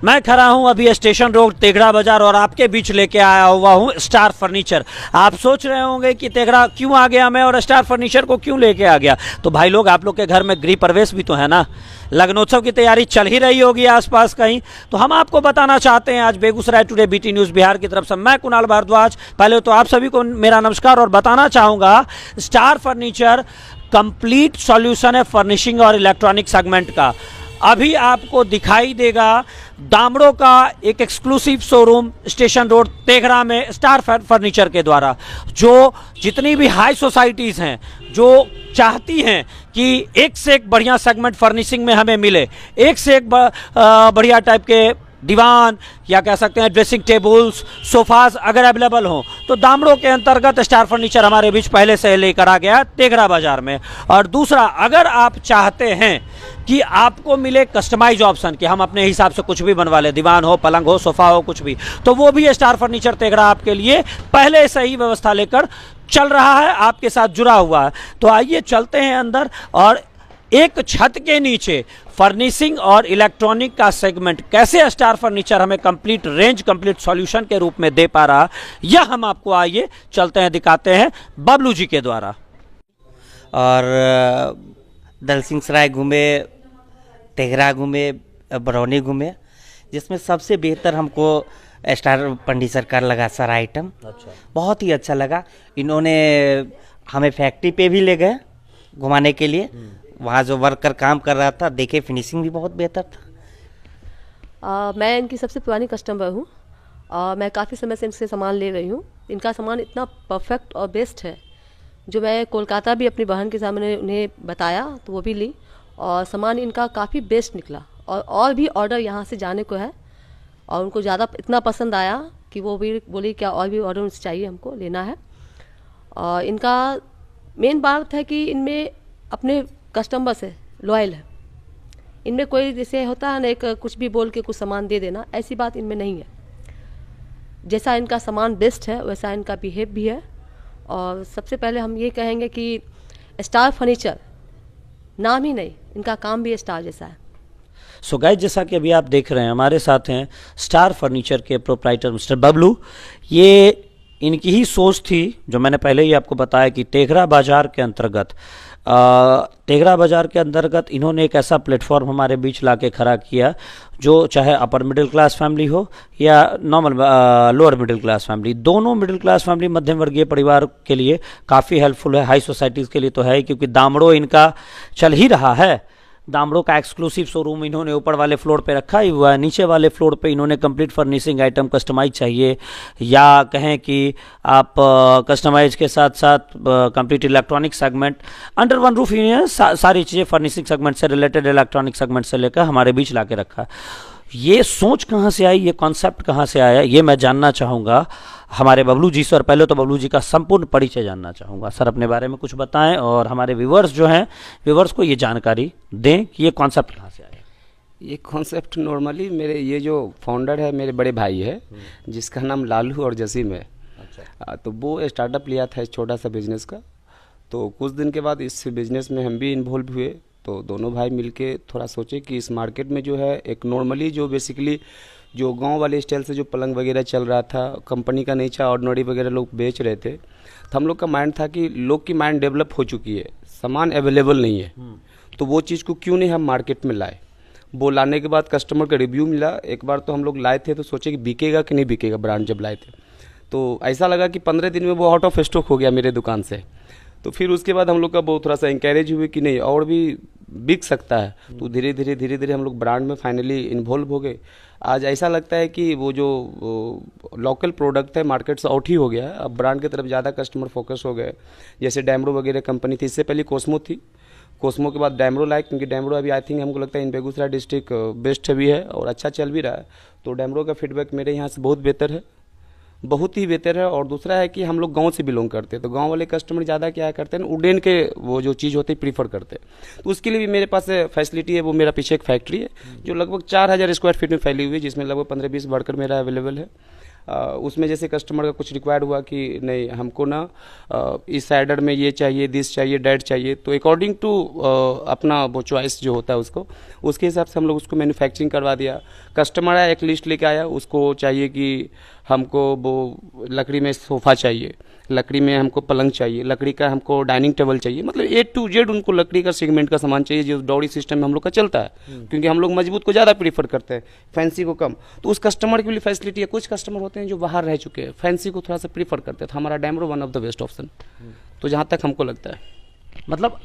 मैं खड़ा हूं अभी स्टेशन रोड तेघड़ा बाजार और आपके बीच लेके आया हुआ हूं स्टार फर्नीचर। आप सोच रहे होंगे कि तेघड़ा क्यों आ गया मैं और स्टार फर्नीचर को क्यों लेके आ गया। तो भाई लोग, आप लोग के घर में गृह प्रवेश भी तो है ना, लग्नोत्सव की तैयारी चल ही रही होगी आसपास कहीं। तो हम आपको बताना चाहते हैं आज Begusarai today BT news Bihar की तरफ से मैं कुणाल भारद्वाज। पहले तो आप सभी को मेरा नमस्कार और बताना चाहूँगा स्टार फर्नीचर कंप्लीट सॉल्यूशन है फर्निशिंग और इलेक्ट्रॉनिक सेगमेंट का। अभी आपको दिखाई देगा दामड़ों का एक एक्सक्लूसिव शोरूम स्टेशन रोड तेघड़ा में स्टार फर्नीचर के द्वारा, जो जितनी भी हाई सोसाइटीज़ हैं जो चाहती हैं कि एक से एक बढ़िया सेगमेंट फर्निशिंग में हमें मिले, एक से एक बढ़िया टाइप के दीवान या कह सकते हैं ड्रेसिंग टेबल्स, सोफाज अगर अवेलेबल हों तो दामड़ों के अंतर्गत स्टार फर्नीचर हमारे बीच पहले से लेकर आ गया तेघड़ा बाजार में। और दूसरा, अगर आप चाहते हैं कि आपको मिले कस्टमाइज ऑप्शन कि हम अपने हिसाब से कुछ भी बनवा लें, दीवान हो, पलंग हो, सोफा हो, कुछ भी, तो वो भी स्टार फर्नीचर तेघड़ा आपके लिए पहले से ही व्यवस्था लेकर चल रहा है, आपके साथ जुड़ा हुआ है। तो आइए चलते हैं अंदर और एक छत के नीचे फर्निशिंग और इलेक्ट्रॉनिक का सेगमेंट कैसे स्टार फर्नीचर हमें कंप्लीट रेंज, कंप्लीट सॉल्यूशन के रूप में दे पा रहा, यह हम आपको आइए चलते हैं दिखाते हैं बबलू जी के द्वारा। और दलसिंह सराय घूमे, तेघड़ा घूमे, बरौनी घूमे, जिसमें सबसे बेहतर हमको स्टार फर्नीचर का लगा सारा आइटम। अच्छा, बहुत ही अच्छा लगा। इन्होंने हमें फैक्ट्री पे भी ले गए घुमाने के लिए, वहाँ जो वर्कर काम कर रहा था देखे, फिनिशिंग भी बहुत बेहतर था। मैं इनकी सबसे पुरानी कस्टमर हूँ। मैं काफ़ी समय से इनसे सामान ले रही हूँ। इनका सामान इतना परफेक्ट और बेस्ट है जो मैं कोलकाता भी अपनी बहन के सामने उन्हें बताया तो वो भी ली, और सामान इनका काफ़ी बेस्ट निकला। और भी ऑर्डर यहाँ से जाने को है और उनको ज़्यादा इतना पसंद आया कि वो भी बोली क्या और भी ऑर्डर उनसे चाहिए, हमको लेना है। और इनका मेन बात है कि इनमें अपने कस्टमर से लॉयल है। इनमें कोई जैसे होता है ना, एक कुछ भी बोल के कुछ सामान दे देना, ऐसी बात इनमें नहीं है। जैसा इनका सामान बेस्ट है वैसा इनका बिहेव भी है। और सबसे पहले हम ये कहेंगे कि स्टार फर्नीचर नाम ही नहीं, इनका काम भी स्टार जैसा है। सो गाइस, जैसा कि अभी आप देख रहे हैं हमारे साथ हैं स्टार फर्नीचर के प्रोप्राइटर मिस्टर बबलू। ये इनकी ही सोच थी, जो मैंने पहले ही आपको बताया कि तेघड़ा बाजार के अंतर्गत इन्होंने एक ऐसा प्लेटफॉर्म हमारे बीच लाके खड़ा किया जो चाहे अपर मिडिल क्लास फैमिली हो या normal lower middle class family, दोनों मिडिल क्लास फैमिली, मध्यम वर्गीय परिवार के लिए काफ़ी हेल्पफुल है। हाई सोसाइटीज़ के लिए तो है ही, क्योंकि दामड़ो इनका चल ही रहा है। दामड़ों का एक्सक्लूसिव शोरूम इन्होंने ऊपर वाले फ्लोर पे रखा ही हुआ है। नीचे वाले फ्लोर पे इन्होंने कंप्लीट फर्निशिंग आइटम कस्टमाइज चाहिए या कहें कि आप कस्टमाइज के साथ साथ complete electronic segment under one roof इन्होंने सारी चीज़ें फर्निशिंग सेगमेंट से रिलेटेड, इलेक्ट्रॉनिक सेगमेंट से लेकर हमारे बीच ला के रखा। ये सोच कहाँ से आई, ये कॉन्सेप्ट कहाँ से आया, ये मैं जानना चाहूँगा हमारे बबलू जी से। और पहले तो बबलू जी का संपूर्ण परिचय जानना चाहूँगा। सर, अपने बारे में कुछ बताएं और हमारे व्यूवर्स जो हैं, व्यूवर्स को ये जानकारी दें कि ये कॉन्सेप्ट कहाँ से आया। ये कॉन्सेप्ट नॉर्मली मेरे ये जो फाउंडर है मेरे बड़े भाई है, जिसका नाम लालू और जसीम है। अच्छा। तो वो स्टार्टअप लिया था इस छोटा सा बिजनेस का। तो कुछ दिन के बाद इस बिजनेस में हम भी इन्वॉल्व हुए। तो दोनों भाई मिलके थोड़ा सोचे कि इस मार्केट में जो है एक नॉर्मली जो बेसिकली जो गांव वाले स्टाइल से जो पलंग वगैरह चल रहा था, कंपनी का नहीं था, ऑर्डिनरी वगैरह लोग बेच रहे थे। तो हम लोग का माइंड था कि लोग की माइंड डेवलप हो चुकी है, सामान अवेलेबल नहीं है, तो वो चीज़ को क्यों नहीं हम मार्केट में लाए। वो लाने के बाद कस्टमर का रिव्यू मिला। एक बार तो हम लोग लाए थे तो सोचे कि बिकेगा कि नहीं बिकेगा। ब्रांड जब लाए थे तो ऐसा लगा कि 15 दिन में वो आउट ऑफ स्टॉक हो गया मेरे दुकान से। तो फिर उसके बाद हम लोग का बहुत थोड़ा सा इंकरेज हुए कि नहीं और भी बिक सकता है। तो धीरे धीरे हम लोग ब्रांड में फाइनली इन्वॉल्व हो गए। आज ऐसा लगता है कि वो जो लोकल प्रोडक्ट है मार्केट से आउट ही हो गया है। अब ब्रांड की तरफ ज़्यादा कस्टमर फोकस हो गए। जैसे डैमरो वगैरह कंपनी थी, इससे पहले कोस्मो थी, कोस्मो के बाद डैमरो लाइक, क्योंकि डैमरो अभी आई थिंक हमको लगता है इन बेगूसराय डिस्ट्रिक्ट बेस्ट भी है और अच्छा चल भी रहा है। तो डैमरो का फीडबैक मेरे यहाँ से बहुत बेहतर है, बहुत ही बेहतर है। और दूसरा है कि हम लोग गांव से बिलोंग करते हैं, तो गांव वाले कस्टमर ज़्यादा क्या करते हैं, वुडन के वो जो चीज़ होती है प्रीफर करते हैं। तो उसके लिए भी मेरे पास फैसिलिटी है। वो मेरा पीछे एक फैक्ट्री है जो लगभग 4000 स्क्वायर फीट में फैली हुई है, जिसमें लगभग 15-20 वर्कर मेरा अवेलेबल है। उसमें जैसे कस्टमर का कुछ रिक्वायर्ड हुआ कि नहीं हमको ना इस साइडर में ये चाहिए, दिस चाहिए, डैट चाहिए, तो अकॉर्डिंग टू अपना वो चॉइस जो होता है उसके हिसाब से हम लोग उसको मैन्युफैक्चरिंग करवा दिया। कस्टमर आया, एक लिस्ट लेके आया, उसको चाहिए कि हमको वो लकड़ी में सोफ़ा चाहिए, लकड़ी में हमको पलंग चाहिए, लकड़ी का हमको डाइनिंग टेबल चाहिए, मतलब A to Z उनको लकड़ी का सेगमेंट का सामान चाहिए जो डॉरी सिस्टम में हम लोग का चलता है, क्योंकि हम लोग मजबूत को ज़्यादा प्रीफर करते हैं, फैंसी को कम। तो उस कस्टमर के लिए फैसिलिटी है। कुछ कस्टमर होते हैं जो बाहर रह चुके हैं, फैंसी को थोड़ा सा प्रीफर करते हैं, तो हमारा डैमरो one of the best option, तो जहाँ तक हमको लगता है। मतलब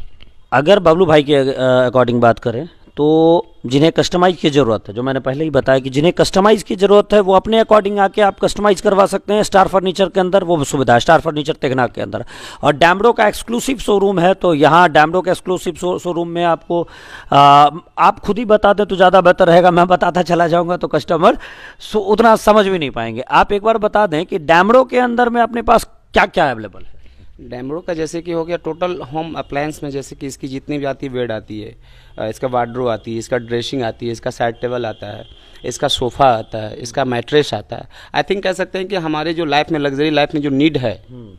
अगर बबलू भाई के अकॉर्डिंग बात करें तो जिन्हें कस्टमाइज की ज़रूरत है, जो मैंने पहले ही बताया कि जिन्हें कस्टमाइज की ज़रूरत है वो अपने अकॉर्डिंग आके आप कस्टमाइज करवा सकते हैं। स्टार फर्नीचर के अंदर वो सुविधा है, स्टार फर्नीचर तेघना के अंदर। और डैमरो का एक्सक्लूसिव शोरूम है, तो यहाँ डैमरो के एक्सक्लूसिव शोरूम में आपको आप खुद ही बता दें तो ज़्यादा बेहतर रहेगा। मैं बताता चला जाऊँगा तो कस्टमर उतना समझ भी नहीं पाएंगे। आप एक बार बता दें कि डैमरो के अंदर में अपने पास क्या क्या अवेलेबल है। डैमरो का जैसे कि हो गया टोटल होम अप्लायंस में, जैसे कि इसकी जितनी भी आती है, बेड आती है, इसका वार्डरोब आती है, इसका ड्रेसिंग आती है, इसका साइड टेबल आता है, इसका सोफ़ा आता है, इसका मैट्रेस आता है। आई थिंक कह सकते हैं कि हमारे जो लाइफ में, लग्जरी लाइफ में जो नीड है,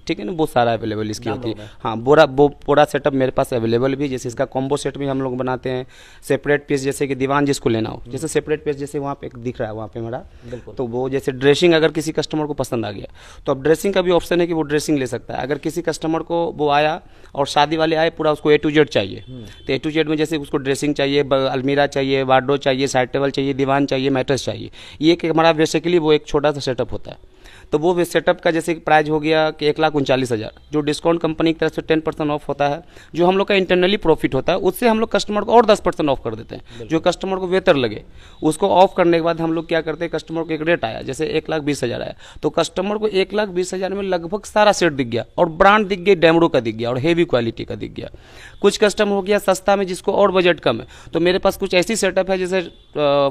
ठीक है ना, वो सारा अवेलेबल इसकी होती है। हाँ, पूरा सेटअप मेरे पास अवेलेबल भी। जैसे इसका कॉम्बो सेट भी हम लोग बनाते हैं, सेपरेट पीस, जैसे कि दीवान जिसको लेना हो, जैसे सेपरेट पीस, जैसे वहाँ पे एक दिख रहा है वहाँ पे मेरा, तो वो जैसे ड्रेसिंग अगर किसी कस्टमर को पसंद आ गया तो अब ड्रेसिंग का भी ऑप्शन है कि वो ड्रेसिंग ले सकता है। अगर किसी कस्टमर को वो आया और शादी वाले आए, पूरा उसको A to Z चाहिए, तो A to Z में जैसे उसको ड्रेसिंग चाहिए, अलमीरा चाहिए, वार्डरोब चाहिए, साइड टेबल चाहिए, दीवान चाहिए, मैट्रेस चाहिए, ये कि हमारा बेसिकली वो एक छोटा सा सेटअप होता है। तो वो सेटअप का जैसे प्राइस हो गया कि 1,39,000, जो डिस्काउंट कंपनी की तरफ से 10% ऑफ होता है, जो हम लोग का इंटरनली प्रॉफिट होता है, उससे हम लोग कस्टमर को और 10% ऑफ कर देते हैं, जो कस्टमर को बेहतर लगे। उसको ऑफ करने के बाद हम लोग क्या करते हैं, कस्टमर को एक रेट आया, जैसे 1,20,000 आया, तो कस्टमर को 1,20,000 में लगभग सारा सेट दिख गया, और ब्रांड दिख गया, डैमरो का दिख गया, और हेवी क्वालिटी का दिख गया। कुछ कस्टमर हो गया सस्ता में, जिसको और बजट कम है, तो मेरे पास कुछ ऐसी सेटअप है जैसे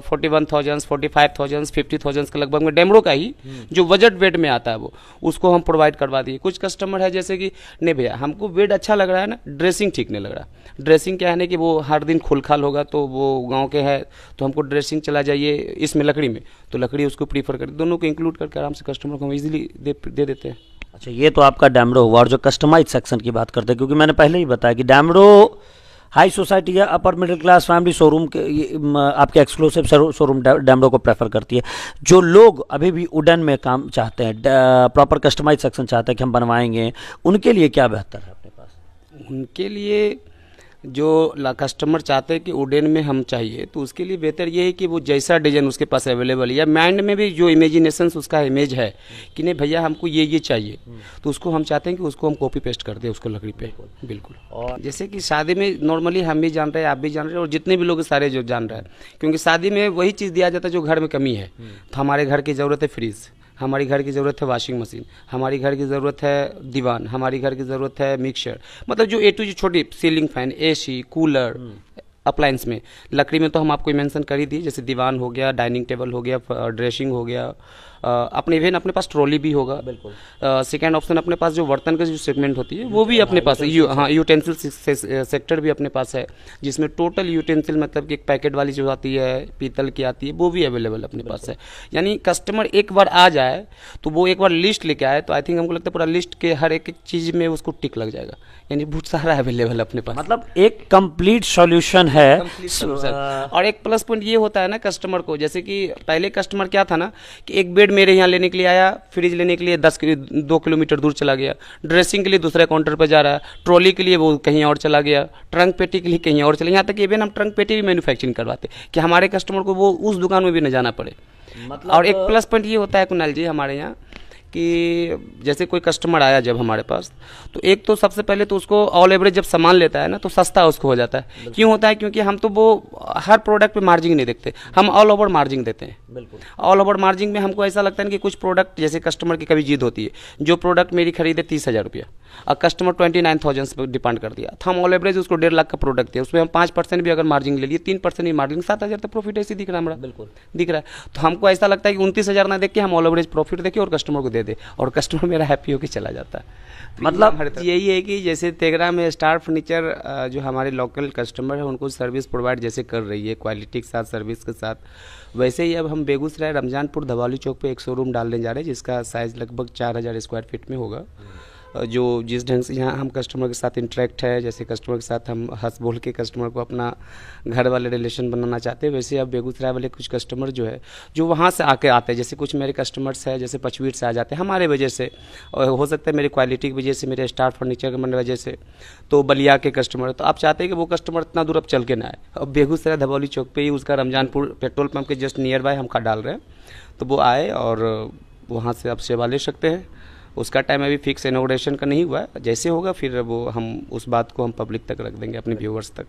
41,000, 45,000, 50,000 के लगभग में डैमरो का ही जो बजट बेड में आता है वो, उसको हम प्रोवाइड करवा दिए। कुछ कस्टमर है जैसे कि नहीं भैया हमको बेड अच्छा लग रहा है ना, ड्रेसिंग ठीक नहीं लग रहा। ड्रेसिंग क्या है ना कि वो हर दिन खुलखाल होगा, तो वो गांव के है, तो हमको ड्रेसिंग चला जाइए इसमें लकड़ी में, तो लकड़ी उसको प्रीफर कर, दोनों को इंक्लूड करके आराम से कस्टमर को हम इजीली दे देते हैं। अच्छा, ये तो आपका डैमरो हुआ। और जो कस्टमाइज सेक्शन की बात करते हैं, क्योंकि मैंने पहले ही बताया कि डैमरो हाई सोसाइटी या upper middle class family showroom के आपके एक्सक्लूसिव शोरूम डैमरो को प्रेफर करती है। जो लोग अभी भी वुडन में काम चाहते हैं, प्रॉपर कस्टमाइज सेक्शन चाहते हैं कि हम बनवाएंगे, उनके लिए क्या बेहतर है अपने पास? उनके लिए जो कस्टमर चाहते हैं कि वुडन में हम चाहिए, तो उसके लिए बेहतर ये है कि वो जैसा डिज़ाइन उसके पास अवेलेबल है, या माइंड में भी जो इमेजिनेशंस उसका इमेज है कि नहीं भैया हमको ये चाहिए, तो उसको हम चाहते हैं कि उसको हम कॉपी पेस्ट कर दें उसको लकड़ी पे। बिल्कुल। और जैसे कि शादी में नॉर्मली हम भी जान रहे हैं, आप भी जान रहे हैं, और जितने भी लोग सारे जो जान रहे हैं, क्योंकि शादी में वही चीज़ दिया जाता है जो घर में कमी है। तो हमारे घर की ज़रूरत है फ्रिज, हमारी घर की ज़रूरत है वॉशिंग मशीन, हमारी घर की ज़रूरत है दीवान, हमारी घर की ज़रूरत है मिक्सर, मतलब जो A to Z छोटी ceiling fan, AC, cooler, appliance में लकड़ी में तो हम आपको मेंशन कर ही दिए, जैसे दीवान हो गया, डाइनिंग टेबल हो गया, ड्रेसिंग हो गया, अपने इवेन अपने पास ट्रॉली भी होगा। बिल्कुल। सेकेंड ऑप्शन अपने पास जो बर्तन का जो सेगमेंट होती है वो भी अपने पास है। हाँ, यूटेंसिल सेक्टर भी अपने पास है, जिसमें टोटल यूटेंसिल मतलब कि एक पैकेट वाली जो आती है, पीतल की आती है, वो भी अवेलेबल अपने पास है। यानी कस्टमर एक बार आ जाए तो वो एक बार लिस्ट लेके आए, तो आई थिंक हमको लगता है पूरा लिस्ट के हर एक चीज़ में उसको टिक लग जाएगा, यानी बहुत सारा अवेलेबल अपने पास, मतलब एक कंप्लीट सॉल्यूशन है। और एक प्लस पॉइंट ये होता है ना कस्टमर को, जैसे कि पहले कस्टमर क्या था ना कि एक बेड मेरे यहाँ लेने के लिए आया, फ्रिज लेने के लिए 2 किलोमीटर दूर चला गया, ड्रेसिंग के लिए दूसरे काउंटर पर जा रहा है, ट्रॉली के लिए वो कहीं और चला गया, ट्रंक पेटी के लिए कहीं और चला, यहाँ तक कि इवन हम ट्रंक पेटी भी मैन्युफैक्चरिंग करवाते कि हमारे कस्टमर को वो उस दुकान में भी न जाना पड़े। मतलब और एक प्लस पॉइंट ये होता है कुणाल जी हमारे यहाँ कि जैसे कोई कस्टमर आया जब हमारे पास, तो एक तो सबसे पहले तो उसको ऑल एवरेज जब सामान लेता है ना तो सस्ता उसको हो जाता है। क्यों होता है? क्योंकि हम तो वो हर प्रोडक्ट पे मार्जिन नहीं देखते, हम ऑल ओवर मार्जिन देते हैं। बिल्कुल। ऑल ओवर मार्जिन में हमको ऐसा लगता है कि कुछ प्रोडक्ट जैसे कस्टमर की कभी जिद होती है, जो प्रोडक्ट मेरी खरीदे 30,000 रुपया और कस्टमर 29,000 पर डिपेंड कर दिया, तो हम ऑल एवरेज उसको 1.5 लाख का प्रोडक्ट दिया, उसमें हम 5% भी अगर मार्जिन ले लिए, 3% भी मार्जिन, 7,000 तक प्रॉफिट ऐसे दिख रहा है हमारा। बिल्कुल दिख रहा है। तो हमको ऐसा लगता है कि 29,000 ना देख के हम ऑल एवरेज प्रॉफिट देखें और कस्टमर को दे दे दे, और कस्टमर मेरा हैप्पी होकर चला जाता है। तो मतलब यही है कि जैसे तेघरा में स्टार फर्नीचर जो हमारे लोकल कस्टमर है उनको सर्विस प्रोवाइड जैसे कर रही है क्वालिटी के साथ, सर्विस के साथ, वैसे ही अब हम बेगूसराय रमजानपुर धवाली चौक पे एक शोरूम डालने जा रहे हैं जिसका साइज़ लगभग 4000 स्क्वायर फीट में होगा। जो जिस ढंग से यहाँ हम कस्टमर के साथ इंटरेक्ट है, जैसे कस्टमर के साथ हम हंस बोल के कस्टमर को अपना घर वाले रिलेशन बनाना चाहते हैं, वैसे अब बेगूसराय वाले कुछ कस्टमर जो है जो वहाँ से आके आते हैं, जैसे कुछ मेरे कस्टमर्स हैं जैसे पचवीर से आ जाते हैं हमारे वजह से, और हो सकता है मेरी क्वालिटी की वजह से, मेरे स्टार फर्नीचर की वजह से, तो बलिया के कस्टमर, तो आप चाहते हैं कि वो कस्टमर इतना दूर अब चल के ना आए। अब बेगूसराय धवौली चौक पे ही उसका रमजानपुर पेट्रोल पंप के जस्ट नियर बाय हम का डाल रहे हैं, तो वो आए और वहाँ से आप सेवा ले सकते हैं। उसका टाइम अभी फिक्स इनॉग्रेशन का नहीं हुआ है, जैसे होगा फिर वो हम उस बात को हम पब्लिक तक रख देंगे, अपने व्यूअर्स तक।